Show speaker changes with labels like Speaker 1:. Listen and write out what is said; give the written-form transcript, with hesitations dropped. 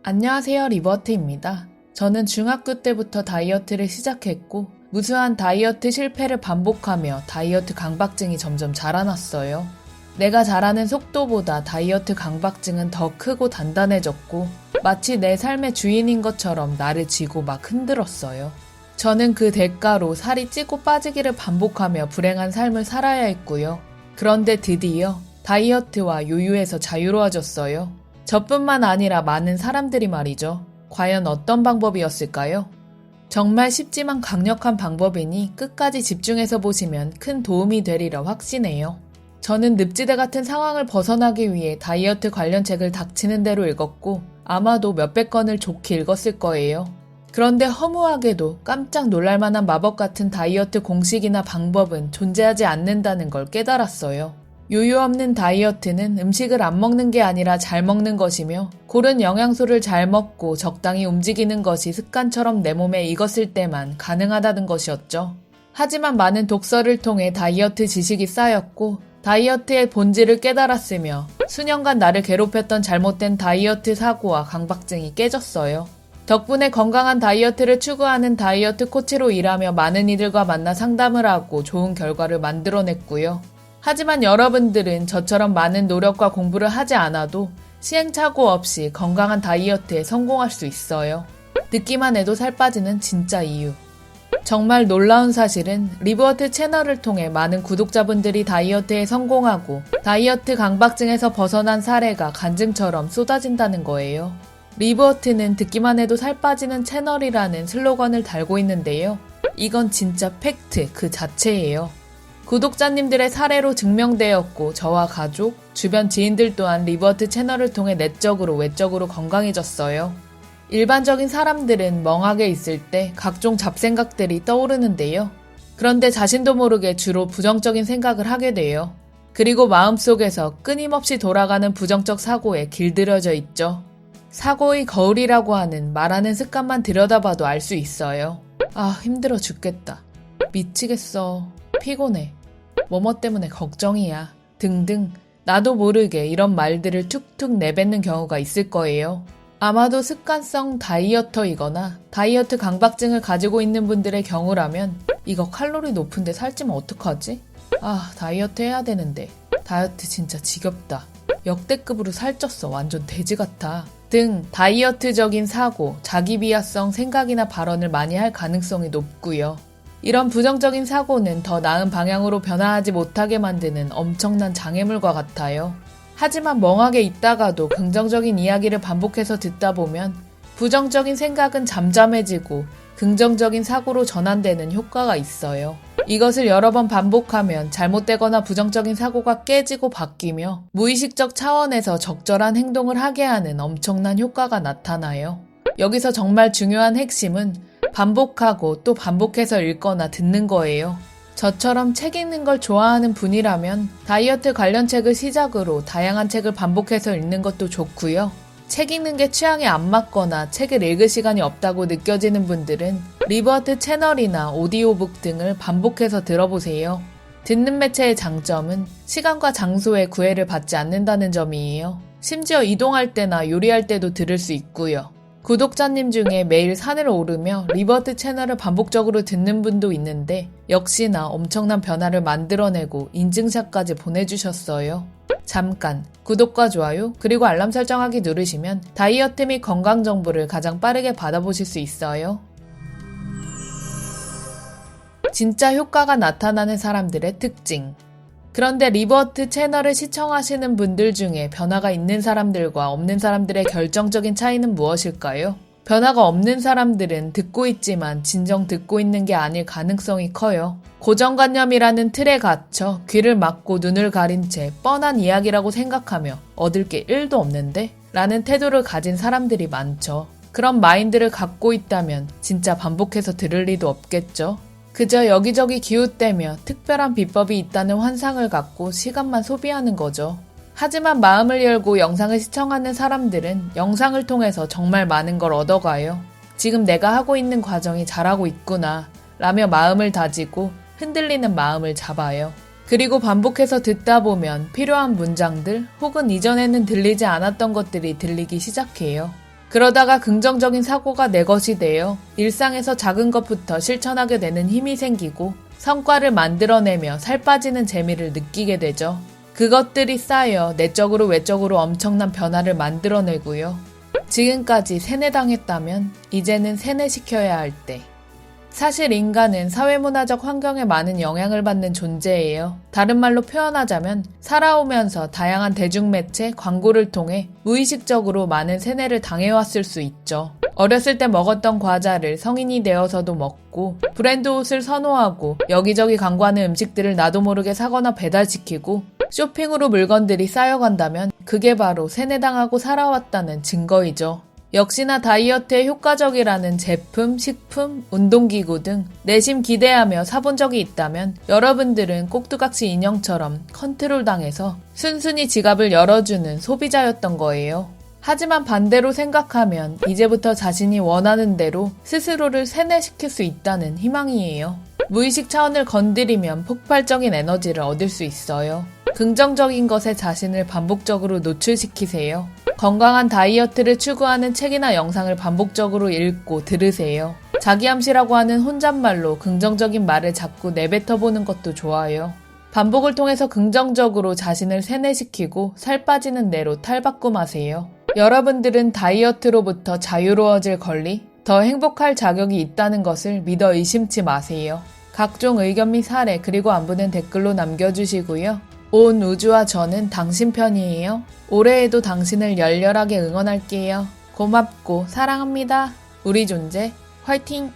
Speaker 1: 안녕하세요, 리버트입니다. 저는 중학교 때부터 다이어트를 시작했고 무수한 다이어트 실패를 반복하며 다이어트 강박증이 점점 자라났어요. 내가 잘하는 속도보다 다이어트 강박증은 더 크고 단단해졌고 마치 내 삶의 주인인 것처럼 나를 쥐고 막 흔들었어요. 저는 그 대가로 살이 찌고 빠지기를 반복하며 불행한 삶을 살아야 했고요. 그런데 드디어 다이어트와 요요에서 자유로워졌어요. 저뿐만 아니라 많은 사람들이 말이죠. 과연 어떤 방법이었을까요? 정말 쉽지만 강력한 방법이니 끝까지 집중해서 보시면 큰 도움이 되리라 확신해요. 저는 늪지대 같은 상황을 벗어나기 위해 다이어트 관련 책을 닥치는 대로 읽었고 아마도 몇백 건을 좋게 읽었을 거예요. 그런데 허무하게도 깜짝 놀랄만한 마법 같은 다이어트 공식이나 방법은 존재하지 않는다는 걸 깨달았어요. 요요 없는 다이어트는 음식을 안 먹는 게 아니라 잘 먹는 것이며 고른 영양소를 잘 먹고 적당히 움직이는 것이 습관처럼 내 몸에 익었을 때만 가능하다는 것이었죠. 하지만 많은 독서를 통해 다이어트 지식이 쌓였고 다이어트의 본질을 깨달았으며 수년간 나를 괴롭혔던 잘못된 다이어트 사고와 강박증이 깨졌어요. 덕분에 건강한 다이어트를 추구하는 다이어트 코치로 일하며 많은 이들과 만나 상담을 하고 좋은 결과를 만들어냈고요. 하지만 여러분들은 저처럼 많은 노력과 공부를 하지 않아도 시행착오 없이 건강한 다이어트에 성공할 수 있어요. 듣기만 해도 살 빠지는 진짜 이유. 정말 놀라운 사실은 리버트 채널을 통해 많은 구독자분들이 다이어트에 성공하고 다이어트 강박증에서 벗어난 사례가 간증처럼 쏟아진다는 거예요. 리버트는 듣기만 해도 살 빠지는 채널이라는 슬로건을 달고 있는데요. 이건 진짜 팩트 그 자체예요. 구독자님들의 사례로 증명되었고 저와 가족, 주변 지인들 또한 리버트 채널을 통해 내적으로 외적으로 건강해졌어요. 일반적인 사람들은 멍하게 있을 때 각종 잡생각들이 떠오르는데요. 그런데 자신도 모르게 주로 부정적인 생각을 하게 돼요. 그리고 마음속에서 끊임없이 돌아가는 부정적 사고에 길들여져 있죠. 사고의 거울이라고 하는 말하는 습관만 들여다봐도 알 수 있어요. 아, 힘들어 죽겠다. 미치겠어. 피곤해. 뭐뭐 때문에 걱정이야. 등등 나도 모르게 이런 말들을 툭툭 내뱉는 경우가 있을 거예요. 아마도 습관성 다이어터이거나 다이어트 강박증을 가지고 있는 분들의 경우라면 이거 칼로리 높은데 살찌면 어떡하지? 아, 다이어트 해야 되는데. 다이어트 진짜 지겹다. 역대급으로 살쪘어. 완전 돼지 같아. 등 다이어트적인 사고, 자기 비하성 생각이나 발언을 많이 할 가능성이 높고요. 이런 부정적인 사고는 더 나은 방향으로 변화하지 못하게 만드는 엄청난 장애물과 같아요. 하지만 멍하게 있다가도 긍정적인 이야기를 반복해서 듣다 보면 부정적인 생각은 잠잠해지고 긍정적인 사고로 전환되는 효과가 있어요. 이것을 여러 번 반복하면 잘못되거나 부정적인 사고가 깨지고 바뀌며 무의식적 차원에서 적절한 행동을 하게 하는 엄청난 효과가 나타나요. 여기서 정말 중요한 핵심은 반복하고 또 반복해서 읽거나 듣는 거예요. 저처럼 책 읽는 걸 좋아하는 분이라면 다이어트 관련 책을 시작으로 다양한 책을 반복해서 읽는 것도 좋고요. 책 읽는 게 취향에 안 맞거나 책을 읽을 시간이 없다고 느껴지는 분들은 리버트 채널이나 오디오북 등을 반복해서 들어보세요. 듣는 매체의 장점은 시간과 장소에 구애를 받지 않는다는 점이에요. 심지어 이동할 때나 요리할 때도 들을 수 있고요. 구독자님 중에 매일 산을 오르며 리버트 채널을 반복적으로 듣는 분도 있는데 역시나 엄청난 변화를 만들어내고 인증샷까지 보내주셨어요. 잠깐 구독과 좋아요 그리고 알람 설정하기 누르시면 다이어트 및 건강 정보를 가장 빠르게 받아보실 수 있어요. 진짜 효과가 나타나는 사람들의 특징. 그런데 리버트 채널을 시청하시는 분들 중에 변화가 있는 사람들과 없는 사람들의 결정적인 차이는 무엇일까요? 변화가 없는 사람들은 듣고 있지만 진정 듣고 있는 게 아닐 가능성이 커요. 고정관념이라는 틀에 갇혀 귀를 막고 눈을 가린 채 뻔한 이야기라고 생각하며 얻을 게 1도 없는데? 라는 태도를 가진 사람들이 많죠. 그런 마인드를 갖고 있다면 진짜 반복해서 들을 리도 없겠죠. 그저 여기저기 기웃대며 특별한 비법이 있다는 환상을 갖고 시간만 소비하는 거죠. 하지만 마음을 열고 영상을 시청하는 사람들은 영상을 통해서 정말 많은 걸 얻어가요. 지금 내가 하고 있는 과정이 잘하고 있구나 라며 마음을 다지고 흔들리는 마음을 잡아요. 그리고 반복해서 듣다 보면 필요한 문장들 혹은 이전에는 들리지 않았던 것들이 들리기 시작해요. 그러다가 긍정적인 사고가 내 것이 되어 일상에서 작은 것부터 실천하게 되는 힘이 생기고 성과를 만들어내며 살 빠지는 재미를 느끼게 되죠. 그것들이 쌓여 내적으로 외적으로 엄청난 변화를 만들어내고요. 지금까지 세뇌당했다면 이제는 세뇌시켜야 할 때. 사실 인간은 사회문화적 환경에 많은 영향을 받는 존재예요. 다른 말로 표현하자면 살아오면서 다양한 대중매체, 광고를 통해 무의식적으로 많은 세뇌를 당해왔을 수 있죠. 어렸을 때 먹었던 과자를 성인이 되어서도 먹고, 브랜드 옷을 선호하고 여기저기 광고하는 음식들을 나도 모르게 사거나 배달시키고, 쇼핑으로 물건들이 쌓여간다면 그게 바로 세뇌당하고 살아왔다는 증거이죠. 역시나 다이어트에 효과적이라는 제품, 식품, 운동기구 등 내심 기대하며 사본 적이 있다면 여러분들은 꼭두각시 인형처럼 컨트롤당해서 순순히 지갑을 열어주는 소비자였던 거예요. 하지만 반대로 생각하면 이제부터 자신이 원하는 대로 스스로를 세뇌시킬 수 있다는 희망이에요. 무의식 차원을 건드리면 폭발적인 에너지를 얻을 수 있어요. 긍정적인 것에 자신을 반복적으로 노출시키세요. 건강한 다이어트를 추구하는 책이나 영상을 반복적으로 읽고 들으세요. 자기암시라고 하는 혼잣말로 긍정적인 말을 자꾸 내뱉어보는 것도 좋아요. 반복을 통해서 긍정적으로 자신을 세뇌시키고 살 빠지는 대로 탈바꿈하세요. 여러분들은 다이어트로부터 자유로워질 권리, 더 행복할 자격이 있다는 것을 믿어 의심치 마세요. 각종 의견 및 사례 그리고 안부는 댓글로 남겨주시고요. 온 우주와 저는 당신 편이에요. 올해에도 당신을 열렬하게 응원할게요. 고맙고 사랑합니다. 우리 존재 화이팅!